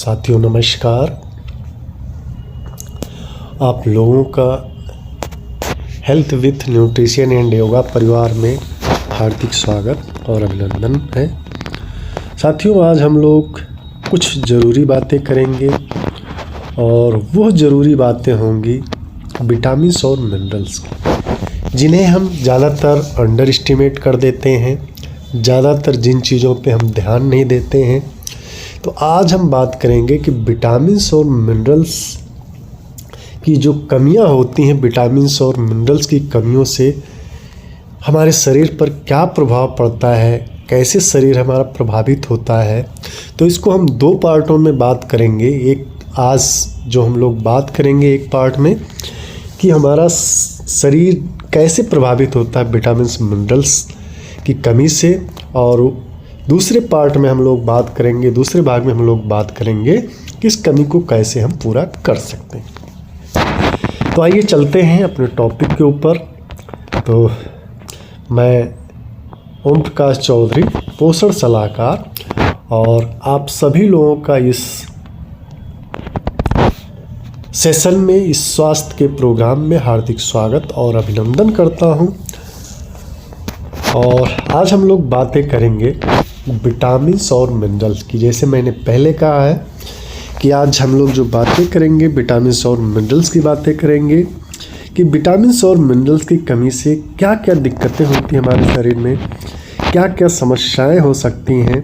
साथियों नमस्कार। आप लोगों का health with nutrition and yoga परिवार में हार्दिक स्वागत और अभिनंदन है। साथियों आज हम लोग कुछ ज़रूरी बातें करेंगे और वो ज़रूरी बातें होंगी विटामिन्स और मिनरल्स की, जिन्हें हम ज़्यादातर अंडर एस्टिमेट कर देते हैं। ज़्यादातर जिन चीज़ों पे हम ध्यान नहीं देते हैं, तो आज हम बात करेंगे कि विटामिन्स और मिनरल्स की जो कमियां होती हैं, विटामिन्स और मिनरल्स की कमियों से हमारे शरीर पर क्या प्रभाव पड़ता है, कैसे शरीर हमारा प्रभावित होता है। तो इसको हम दो पार्टों में बात करेंगे। एक आज जो हम लोग बात करेंगे एक पार्ट में कि हमारा शरीर कैसे प्रभावित होता है विटामिन्स मिनरल्स की कमी से, और दूसरे पार्ट में हम लोग बात करेंगे, दूसरे भाग में हम लोग बात करेंगे कि इस कमी को कैसे हम पूरा कर सकते हैं। तो आइए चलते हैं अपने टॉपिक के ऊपर। तो मैं ओम प्रकाश चौधरी, पोषण सलाहकार, और आप सभी लोगों का इस सेशन में, इस स्वास्थ्य के प्रोग्राम में हार्दिक स्वागत और अभिनंदन करता हूं। और आज हम लोग बातें करेंगे विटामिन्स और मिनरल्स की। जैसे मैंने पहले कहा है कि आज हम लोग जो बातें करेंगे विटामिन्स और मिनरल्स की बातें करेंगे कि विटामिन्स और मिनरल्स की कमी से क्या क्या दिक्कतें होती हैं हमारे शरीर में, क्या क्या समस्याएं हो सकती हैं,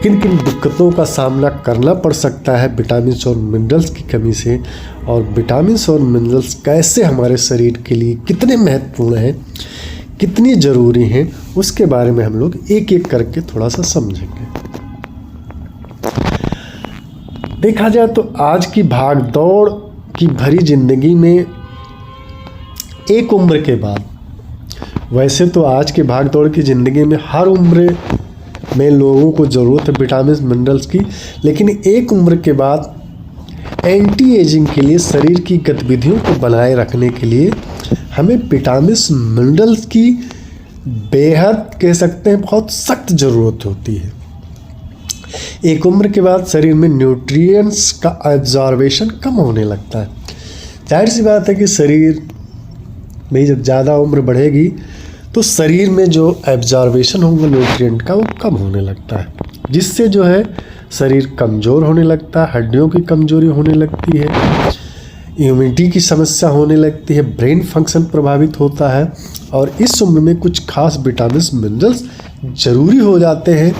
किन किन दिक्कतों का सामना करना पड़ सकता है विटामिन्स और मिनरल्स की कमी से, और विटामिन्स और मिनरल्स कैसे हमारे शरीर के लिए कितने महत्वपूर्ण हैं, कितनी ज़रूरी हैं, उसके बारे में हम लोग एक एक करके थोड़ा सा समझेंगे। देखा जाए तो आज की भाग दौड़ की भरी जिंदगी में एक उम्र के बाद, वैसे तो आज के भाग दौड़ की ज़िंदगी में हर उम्र में लोगों को ज़रूरत है विटामिन्स मिनरल्स की, लेकिन एक उम्र के बाद एंटी एजिंग के लिए, शरीर की गतिविधियों को बनाए रखने के लिए हमें विटामिन्स मिनरल्स की बेहद कह सकते हैं बहुत सख्त ज़रूरत होती है। एक उम्र के बाद शरीर में न्यूट्रिएंट्स का एब्जॉर्बेशन कम होने लगता है। जाहिर सी बात है कि शरीर में जब ज़्यादा उम्र बढ़ेगी तो शरीर में जो एब्जॉर्बेशन होगा न्यूट्रिएंट का, वो कम होने लगता है, जिससे जो है शरीर कमज़ोर होने लगता है, हड्डियों की कमज़ोरी होने लगती है, इम्यूनिटी की समस्या होने लगती है, ब्रेन फंक्शन प्रभावित होता है। और इस उम्र में कुछ खास विटामिन्स मिनरल्स ज़रूरी हो जाते हैं।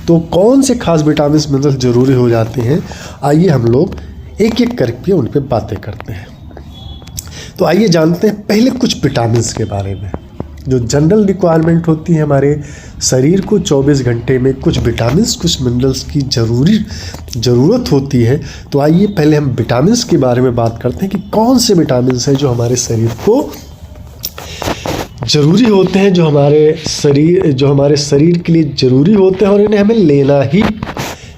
तो कौन से खास विटामिन्स मिनरल्स ज़रूरी हो जाते हैं, आइए हम लोग एक एक करके उन पर बातें करते हैं। तो आइए जानते हैं पहले कुछ विटामिन्स के बारे में। जो जनरल रिक्वायरमेंट होती है हमारे शरीर को 24 घंटे में कुछ विटामिन्स, कुछ मिनरल्स की ज़रूरत होती है। तो आइए पहले हम विटामिन्स के बारे में बात करते हैं कि कौन से विटामिन्स हैं जो हमारे शरीर को ज़रूरी होते हैं, जो हमारे शरीर के लिए ज़रूरी होते हैं, और इन्हें हमें लेना ही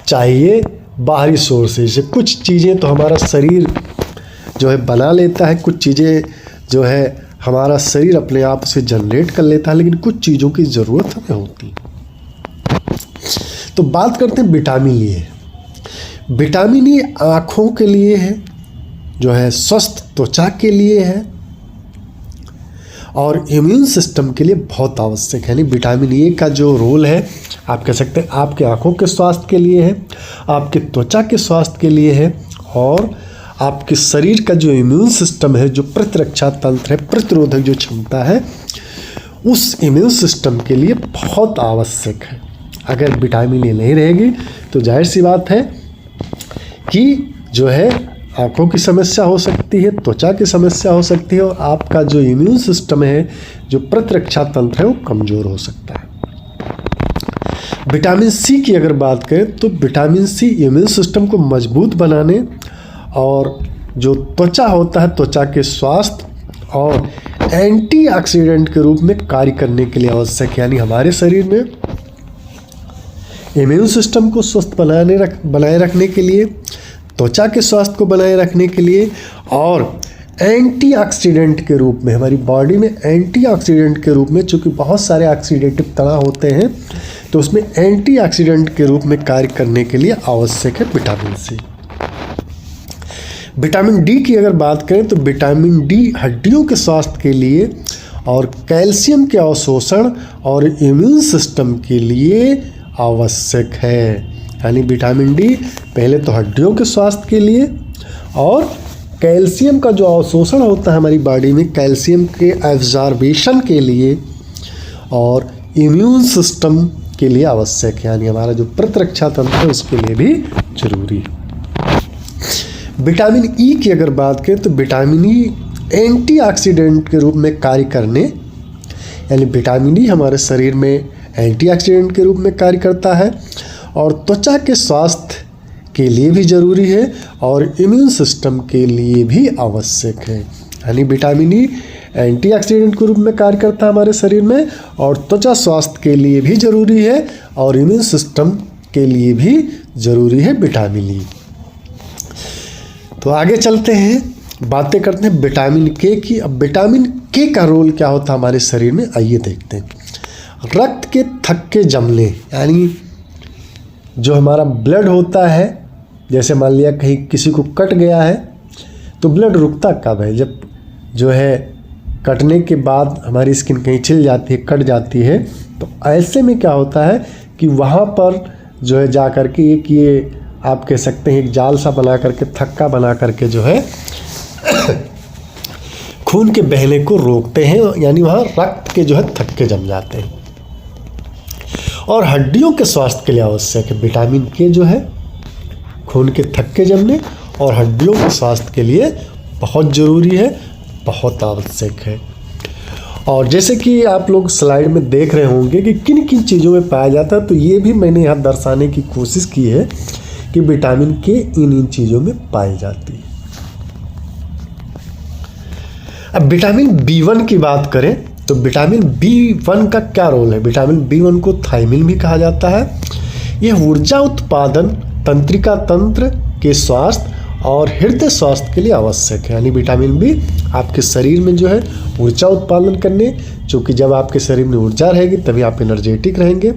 चाहिए बाहरी सोर्सेज से। कुछ चीज़ें तो हमारा शरीर जो है बना लेता है, कुछ चीज़ें जो है हमारा शरीर अपने आप से जनरेट कर लेता है, लेकिन कुछ चीज़ों की ज़रूरत हमें होती है। तो बात करते हैं विटामिन ए। विटामिन ए आँखों के लिए है, जो है स्वस्थ त्वचा के लिए है, और इम्यून सिस्टम के लिए बहुत आवश्यक है। यानी विटामिन ए का जो रोल है, आप कह सकते हैं आपके आँखों के स्वास्थ्य के लिए है, आपके त्वचा के स्वास्थ्य के लिए है, और आपके शरीर का जो इम्यून सिस्टम है, जो प्रतिरक्षा तंत्र है, प्रतिरोधक जो क्षमता है, उस इम्यून सिस्टम के लिए बहुत आवश्यक है। अगर विटामिन ए नहीं रहेगी तो जाहिर सी बात है कि जो है आँखों की समस्या हो सकती है, त्वचा की समस्या हो सकती है, और आपका जो इम्यून सिस्टम है, जो प्रतिरक्षा तंत्र है, वो कमज़ोर हो सकता है। विटामिन सी की अगर बात करें तो विटामिन सी इम्यून सिस्टम को मजबूत बनाने और जो त्वचा होता है, त्वचा के स्वास्थ्य और एंटीऑक्सीडेंट के रूप में कार्य करने के लिए आवश्यक है। यानी हमारे शरीर में इम्यून सिस्टम को स्वस्थ बनाए रखने के लिए, त्वचा के स्वास्थ्य को बनाए रखने के लिए, और एंटीऑक्सीडेंट के रूप में, हमारी बॉडी में एंटीऑक्सीडेंट के रूप में, चूँकि बहुत सारे ऑक्सीडेटिव तनाव होते हैं तो उसमें एंटीऑक्सीडेंट के रूप में कार्य करने के लिए आवश्यक है विटामिन सी। विटामिन डी की अगर बात करें तो विटामिन डी हड्डियों के स्वास्थ्य के लिए और कैल्शियम के अवशोषण और इम्यून सिस्टम के लिए आवश्यक है। यानी विटामिन डी पहले तो हड्डियों के स्वास्थ्य के लिए और कैल्शियम का जो अवशोषण होता है हमारी बॉडी में, कैल्शियम के एब्जॉर्बेशन के लिए और इम्यून सिस्टम के लिए आवश्यक है। यानी हमारा जो प्रतिरक्षा तंत्र है उसके लिए भी जरूरी है। विटामिन ई की अगर बात करें तो विटामिन ई एंटीऑक्सीडेंट के रूप में कार्य करने, यानी विटामिन ई हमारे शरीर में एंटीऑक्सीडेंट के रूप में कार्य करता है और त्वचा के स्वास्थ्य के लिए भी ज़रूरी है और इम्यून सिस्टम के लिए भी आवश्यक है। यानी विटामिन ई एंटीऑक्सीडेंट के रूप में कार्य करता है हमारे शरीर में और त्वचा स्वास्थ्य के लिए भी ज़रूरी है और इम्यून सिस्टम के लिए भी ज़रूरी है विटामिन ई। तो आगे चलते हैं, बातें करते हैं विटामिन के की। अब विटामिन के का रोल क्या होता है हमारे शरीर में, आइए देखते हैं। रक्त के थक्के जमने, यानी जो हमारा ब्लड होता है, जैसे मान लिया कहीं किसी को कट गया है तो ब्लड रुकता कब है, जब जो है कटने के बाद हमारी स्किन कहीं छिल जाती है, कट जाती है, तो ऐसे में क्या होता है कि वहाँ पर जो है जा कर के एक ये आप कह सकते हैं एक जाल सा बना करके, थक्का बना करके जो है खून के बहने को रोकते हैं, यानी वहाँ रक्त के जो है थक्के जम जाते हैं। और हड्डियों के स्वास्थ्य के लिए आवश्यक है विटामिन के, जो है खून के थक्के जमने और हड्डियों के स्वास्थ्य के लिए बहुत ज़रूरी है, बहुत आवश्यक है। और जैसे कि आप लोग स्लाइड में देख रहे होंगे कि किन किन चीज़ों में पाया जाता है, तो ये भी मैंने यहाँ दर्शाने की कोशिश की है कि विटामिन के इन चीज़ों में पाई जाती है। अब विटामिन बी1 की बात करें तो विटामिन बी1 का क्या रोल है। विटामिन बी1 को थायमिन भी कहा जाता है। यह ऊर्जा उत्पादन, तंत्रिका तंत्र के स्वास्थ्य और हृदय स्वास्थ्य के लिए आवश्यक है। यानी विटामिन बी आपके शरीर में जो है ऊर्जा उत्पादन करने, क्योंकि जब आपके शरीर में ऊर्जा रहेगी तभी आप एनर्जेटिक रहेंगे,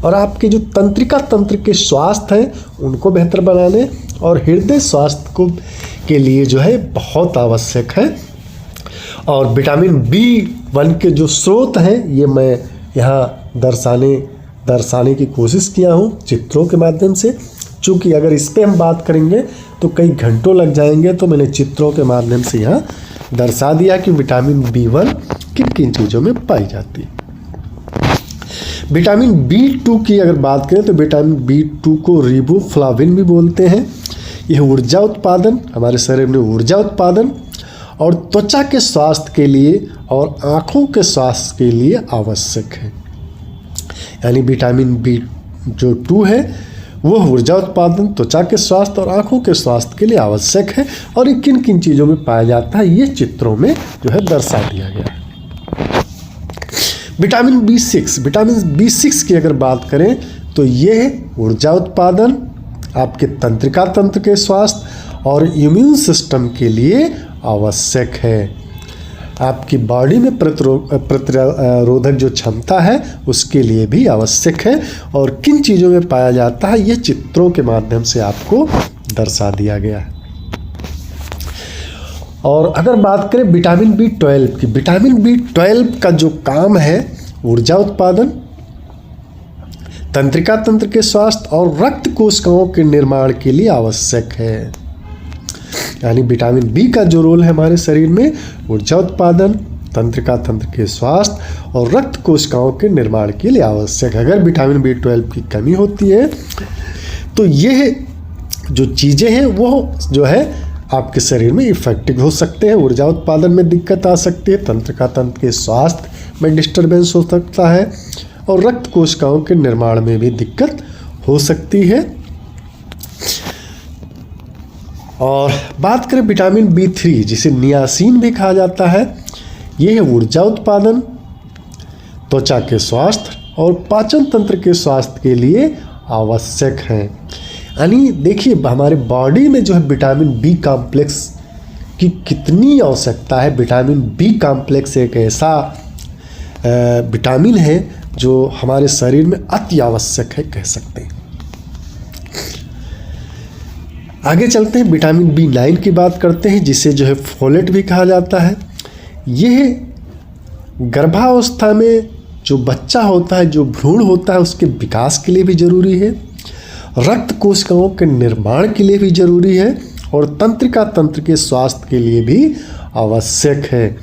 और आपके जो तंत्रिका तंत्र के स्वास्थ्य हैं उनको बेहतर बनाने और हृदय स्वास्थ्य को के लिए जो है बहुत आवश्यक है। और विटामिन बी1 के जो स्रोत हैं ये मैं यहाँ दर्शाने की कोशिश किया हूँ चित्रों के माध्यम से। चूँकि अगर इस पर हम बात करेंगे तो कई घंटों लग जाएंगे, तो मैंने चित्रों के माध्यम से यहाँ दर्शा दिया कि विटामिन बी1 किन किन चीज़ों में पाई जाती है। विटामिन बी2 की अगर बात करें तो विटामिन बी2 को रिबोफ्लाविन भी बोलते हैं। यह ऊर्जा उत्पादन, हमारे शरीर में ऊर्जा उत्पादन और त्वचा के स्वास्थ्य के लिए और आँखों के स्वास्थ्य के लिए आवश्यक है। यानी विटामिन बी जो 2 है वो ऊर्जा उत्पादन, त्वचा के स्वास्थ्य और आँखों के स्वास्थ्य के लिए आवश्यक है। और ये किन किन चीज़ों में पाया जाता है ये चित्रों में जो है दर्शा दिया गया है। विटामिन बी6 की अगर बात करें तो ये ऊर्जा उत्पादन, आपके तंत्रिका तंत्र के स्वास्थ्य और इम्यून सिस्टम के लिए आवश्यक है। आपकी बॉडी में प्रतिरोधक जो क्षमता है उसके लिए भी आवश्यक है। और किन चीज़ों में पाया जाता है ये चित्रों के माध्यम से आपको दर्शा दिया गया है। और अगर बात करें विटामिन बी12 की, विटामिन बी12 का जो काम है ऊर्जा उत्पादन, तंत्रिका तंत्र के स्वास्थ्य और रक्त कोशिकाओं के निर्माण के लिए आवश्यक है। यानी विटामिन बी का जो रोल है हमारे शरीर में ऊर्जा उत्पादन, तंत्रिका तंत्र के स्वास्थ्य और रक्त कोशिकाओं के निर्माण के लिए आवश्यक है। अगर विटामिन बी12 की कमी होती है तो यह जो चीज़ें हैं वो जो है आपके शरीर में इफेक्टिव हो सकते हैं, ऊर्जा उत्पादन में दिक्कत आ सकती है, तंत्रिका तंत्र के स्वास्थ्य में डिस्टर्बेंस हो सकता है और रक्त कोशिकाओं के निर्माण में भी दिक्कत हो सकती है। और बात करें विटामिन बी3 जिसे नियासिन भी कहा जाता है, यह ऊर्जा उत्पादन, त्वचा के स्वास्थ्य और पाचन तंत्र के स्वास्थ्य के लिए आवश्यक है। यानी देखिए हमारे बॉडी में जो है विटामिन बी कॉम्प्लेक्स की कितनी आवश्यकता है। विटामिन बी कॉम्प्लेक्स एक ऐसा विटामिन है जो हमारे शरीर में अति आवश्यक है कह सकते हैं। आगे चलते हैं, विटामिन B9 की बात करते हैं, जिसे जो है फोलेट भी कहा जाता है। यह गर्भावस्था में जो बच्चा होता है, जो भ्रूण होता है, उसके विकास के लिए भी जरूरी है, रक्त कोशिकाओं के निर्माण के लिए भी जरूरी है और तंत्रिका तंत्र के स्वास्थ्य के लिए भी आवश्यक है।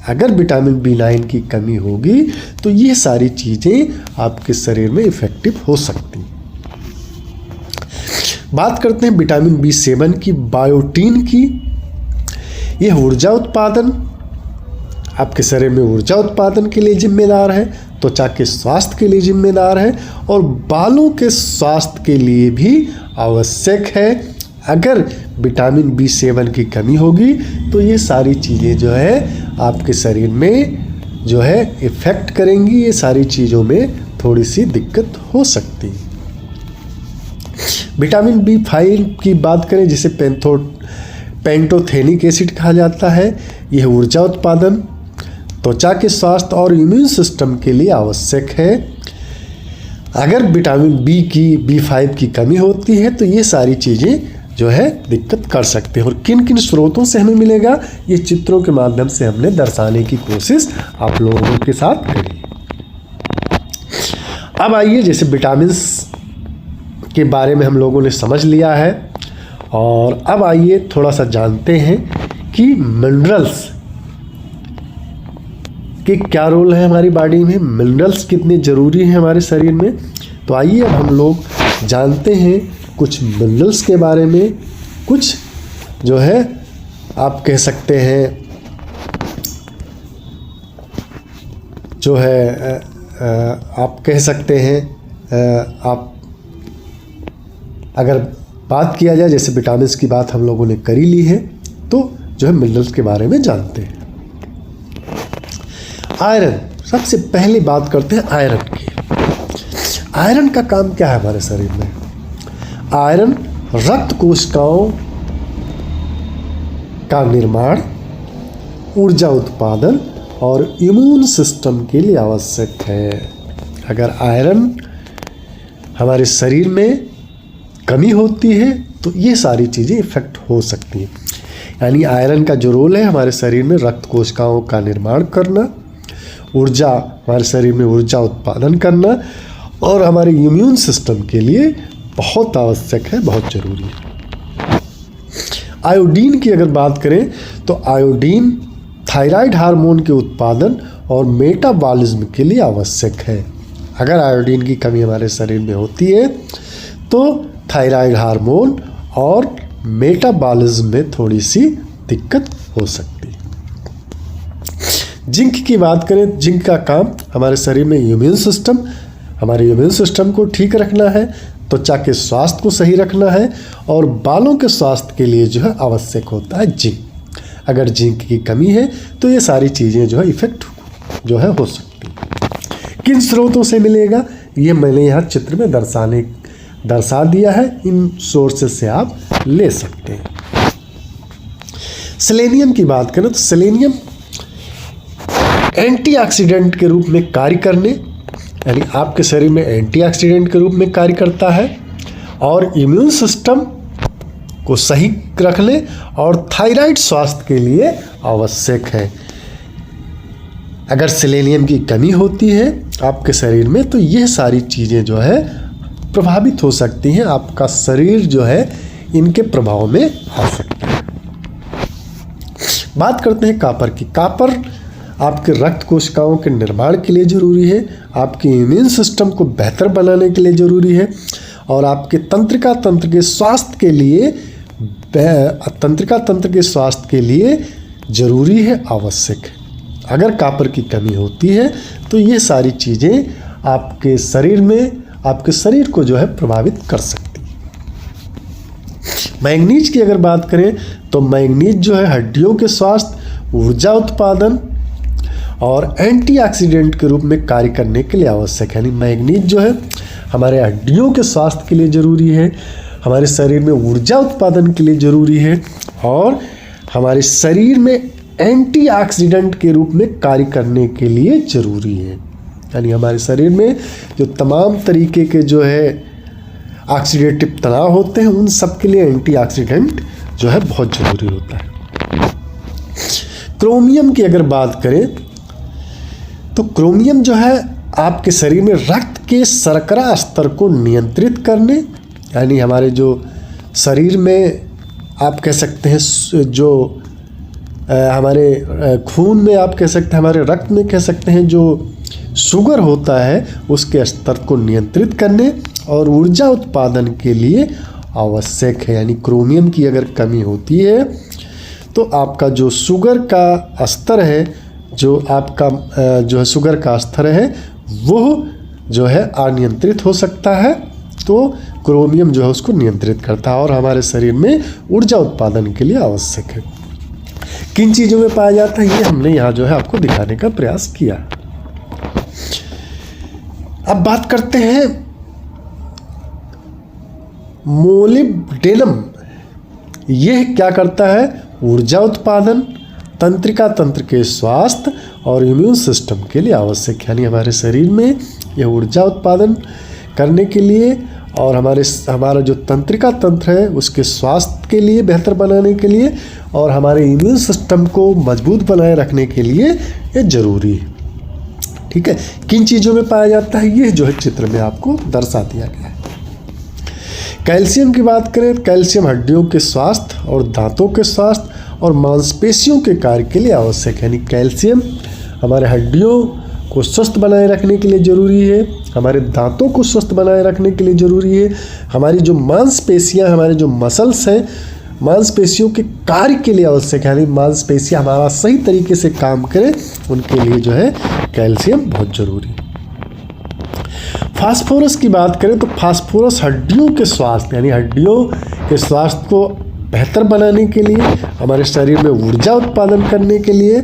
अगर विटामिन B9 की कमी होगी तो ये सारी चीज़ें आपके शरीर में इफेक्टिव हो सकती हैं। बात करते हैं विटामिन B7 की, बायोटीन की। यह ऊर्जा उत्पादन, आपके शरीर में ऊर्जा उत्पादन के लिए जिम्मेदार है, त्वचा के स्वास्थ्य के लिए जिम्मेदार है और बालों के स्वास्थ्य के लिए भी आवश्यक है। अगर विटामिन B7 की कमी होगी तो ये सारी चीज़ें जो है आपके शरीर में जो है इफ़ेक्ट करेंगी, ये सारी चीज़ों में थोड़ी सी दिक्कत हो सकती है। विटामिन B5 की बात करें, जिसे पेंटोथेनिक एसिड कहा जाता है। यह ऊर्जा उत्पादन, त्वचा के स्वास्थ्य और इम्यून सिस्टम के लिए आवश्यक है। अगर विटामिन B5 की कमी होती है तो ये सारी चीज़ें जो है दिक्कत कर सकते हैं। और किन किन स्रोतों से हमें मिलेगा, ये चित्रों के माध्यम से हमने दर्शाने की कोशिश आप लोगों के साथ करी। अब आइए, जैसे विटामिन के बारे में हम लोगों ने समझ लिया है, और अब आइए थोड़ा सा जानते हैं कि मिनरल्स के क्या रोल है हमारी बॉडी में, मिनरल्स कितने ज़रूरी हैं हमारे शरीर में। तो आइए अब हम लोग जानते हैं कुछ मिनरल्स के बारे में, कुछ जो है आप कह सकते हैं जो है आप कह सकते हैं आप अगर बात किया जाए, जैसे विटामिन की बात हम लोगों ने करी ली है, तो जो है मिनरल्स के बारे में जानते हैं। आयरन, सबसे पहले बात करते हैं आयरन की। आयरन का काम क्या है हमारे शरीर में? आयरन रक्त कोशिकाओं का निर्माण, ऊर्जा उत्पादन और इम्यून सिस्टम के लिए आवश्यक है। अगर आयरन हमारे शरीर में कमी होती है तो ये सारी चीज़ें इफेक्ट हो सकती हैं। यानी आयरन का जो रोल है हमारे शरीर में रक्त कोशिकाओं का निर्माण करना, ऊर्जा, हमारे शरीर में ऊर्जा उत्पादन करना और हमारे इम्यून सिस्टम के लिए बहुत आवश्यक है, बहुत ज़रूरी है। आयोडीन की अगर बात करें तो आयोडीन थायराइड हार्मोन के उत्पादन और मेटाबॉलिज्म के लिए आवश्यक है। अगर आयोडीन की कमी हमारे शरीर में होती है तो थायराइड हार्मोन और मेटाबॉलिज्म में थोड़ी सी दिक्कत हो सकती है। जिंक की बात करें, जिंक का काम हमारे शरीर में हमारे इम्यून सिस्टम को ठीक रखना है, त्वचा के स्वास्थ्य को सही रखना है और बालों के स्वास्थ्य के लिए जो है आवश्यक होता है जिंक। अगर जिंक की कमी है तो ये सारी चीज़ें जो है इफेक्ट जो है हो सकती है। किन स्रोतों से मिलेगा, ये मैंने यहाँ चित्र में दर्शा दिया है, इन सोर्सेस से आप ले सकते हैं। सेलेनियम की बात करें तो सेलेनियम एंटीऑक्सीडेंट के रूप में कार्य करने, यानी आपके शरीर में एंटीऑक्सीडेंट के रूप में कार्य करता है और इम्यून सिस्टम को सही रखने और थायराइड स्वास्थ्य के लिए आवश्यक है। अगर सेलेनियम की कमी होती है आपके शरीर में तो यह सारी चीज़ें जो है प्रभावित हो सकती हैं, आपका शरीर जो है इनके प्रभाव में आ सकता है। बात करते हैं कापर की। कापर आपके रक्त कोशिकाओं के निर्माण के लिए ज़रूरी है, आपके इम्यून सिस्टम को बेहतर बनाने के लिए ज़रूरी है और आपके तंत्रिका तंत्र के स्वास्थ्य के लिए ज़रूरी है, आवश्यक है। अगर कापर की कमी होती है तो ये सारी चीज़ें आपके शरीर को जो है प्रभावित कर सकती है। मैंगनीज की अगर बात करें तो मैंगनीज जो है हड्डियों के स्वास्थ्य, ऊर्जा उत्पादन और एंटीऑक्सीडेंट के रूप में कार्य करने के लिए आवश्यक है। यानी मैंगनीज जो है हमारे हड्डियों के स्वास्थ्य के लिए ज़रूरी है, हमारे शरीर में ऊर्जा उत्पादन के लिए ज़रूरी है और हमारे शरीर में एंटीऑक्सीडेंट के रूप में कार्य करने के लिए ज़रूरी है। यानी हमारे शरीर में जो तमाम तरीके के जो है ऑक्सीडेटिव तनाव होते हैं उन सब के लिए एंटीऑक्सीडेंट जो है बहुत ज़रूरी होता है। क्रोमियम की अगर बात करें तो क्रोमियम जो है आपके शरीर में रक्त के शर्करा स्तर को नियंत्रित करने, यानी हमारे जो शरीर में आप कह सकते हैं जो हमारे खून में आप कह सकते हैं, हमारे रक्त में कह सकते हैं जो शुगर होता है उसके स्तर को नियंत्रित करने और ऊर्जा उत्पादन के लिए आवश्यक है। यानी क्रोमियम की अगर कमी होती है तो आपका जो शुगर का स्तर है, जो आपका जो है शुगर का स्तर है वो जो है अनियंत्रित हो सकता है। तो क्रोमियम जो है उसको नियंत्रित करता है और हमारे शरीर में ऊर्जा उत्पादन के लिए आवश्यक है। किन चीज़ों में पाया जाता है ये हमने यहाँ जो है आपको दिखाने का प्रयास किया। अब बात करते हैं मोलिब्डेनम। यह क्या करता है? ऊर्जा उत्पादन, तंत्रिका तंत्र के स्वास्थ्य और इम्यून सिस्टम के लिए आवश्यक है। यानी हमारे शरीर में यह ऊर्जा उत्पादन करने के लिए और हमारा जो तंत्रिका तंत्र है उसके स्वास्थ्य के लिए बेहतर बनाने के लिए और हमारे इम्यून सिस्टम को मजबूत बनाए रखने के लिए ये ज़रूरी है। ठीक है, किन चीज़ों में पाया जाता है ये जो है चित्र में आपको दर्शा दिया गया है। कैल्शियम की बात करें, कैल्शियम हड्डियों के स्वास्थ्य और दांतों के स्वास्थ्य और मांसपेशियों के कार्य के लिए आवश्यक है। यानी कैल्शियम हमारे हड्डियों को स्वस्थ बनाए रखने के लिए ज़रूरी है, हमारे दांतों को स्वस्थ बनाए रखने के लिए ज़रूरी है, हमारी जो मांसपेशियां, हमारे जो मसल्स हैं, मांसपेशियों के कार्य के लिए आवश्यक है। यानी मांसपेशियां हमारा सही तरीके से काम करें उनके लिए जो है कैल्शियम बहुत ज़रूरी है। फास्फोरस की बात करें तो फास्फोरस हड्डियों के स्वास्थ्य यानी हड्डियों के स्वास्थ्य को बेहतर बनाने के लिए, हमारे शरीर में ऊर्जा उत्पादन करने के लिए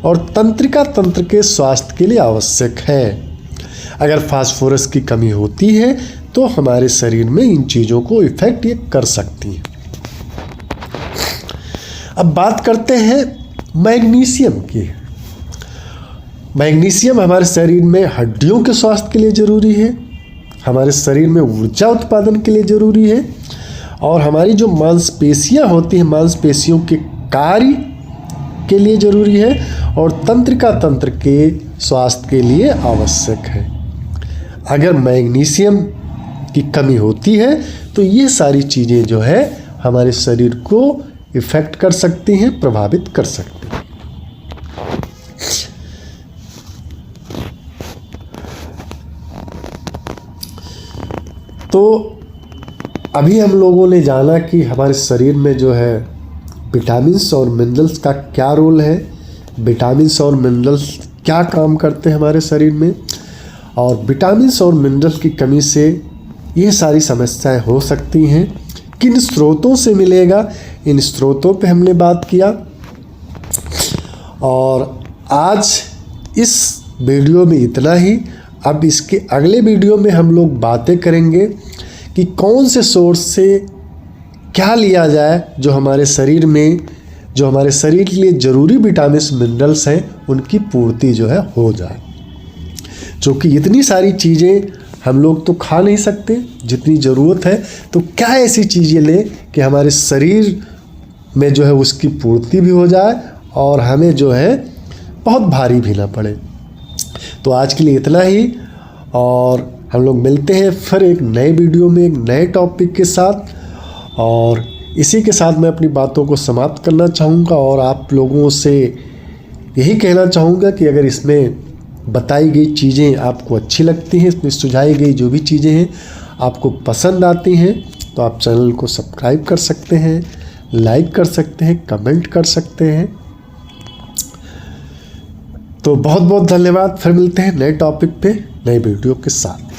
और तंत्रिका तंत्र के स्वास्थ्य के लिए आवश्यक है। अगर फास्फोरस की कमी होती है तो हमारे शरीर में इन चीज़ों को इफेक्ट ये कर सकती है। अब बात करते हैं मैग्नीशियम की। मैग्नीशियम हमारे शरीर में हड्डियों के स्वास्थ्य के लिए ज़रूरी है, हमारे शरीर में ऊर्जा उत्पादन के लिए ज़रूरी है और हमारी जो मांसपेशियां होती हैं मांसपेशियों के कार्य के लिए ज़रूरी है और तंत्रिका तंत्र के स्वास्थ्य के लिए आवश्यक है। अगर मैग्नीशियम की कमी होती है तो ये सारी चीज़ें जो है हमारे शरीर को इफ़ेक्ट कर सकती हैं, प्रभावित कर सकती हैं। तो अभी हम लोगों ने जाना कि हमारे शरीर में जो है विटामिन्स और मिनरल्स का क्या रोल है, विटामिन्स और मिनरल्स क्या काम करते हैं हमारे शरीर में और विटामिन्स और मिनरल्स की कमी से ये सारी समस्याएं हो सकती हैं। किन स्रोतों से मिलेगा, इन स्रोतों पे हमने बात किया और आज इस वीडियो में इतना ही। अब इसके अगले वीडियो में हम लोग बातें करेंगे कि कौन से सोर्स से क्या लिया जाए जो हमारे शरीर में, जो हमारे शरीर के लिए ज़रूरी विटामिन्स मिनरल्स हैं उनकी पूर्ति जो है हो जाए। क्योंकि इतनी सारी चीज़ें हम लोग तो खा नहीं सकते जितनी ज़रूरत है, तो क्या ऐसी चीज़ें लें कि हमारे शरीर में जो है उसकी पूर्ति भी हो जाए और हमें जो है बहुत भारी भी ना पड़े। तो आज के लिए इतना ही और हम लोग मिलते हैं फिर एक नए वीडियो में एक नए टॉपिक के साथ। और इसी के साथ मैं अपनी बातों को समाप्त करना चाहूँगा और आप लोगों से यही कहना चाहूँगा कि अगर इसमें बताई गई चीज़ें आपको अच्छी लगती हैं, इसमें सुझाई गई जो भी चीज़ें हैं आपको पसंद आती हैं तो आप चैनल को सब्सक्राइब कर सकते हैं, लाइक कर सकते हैं, कमेंट कर सकते हैं। तो बहुत बहुत धन्यवाद। फिर मिलते हैं नए टॉपिक पे नए वीडियो के साथ।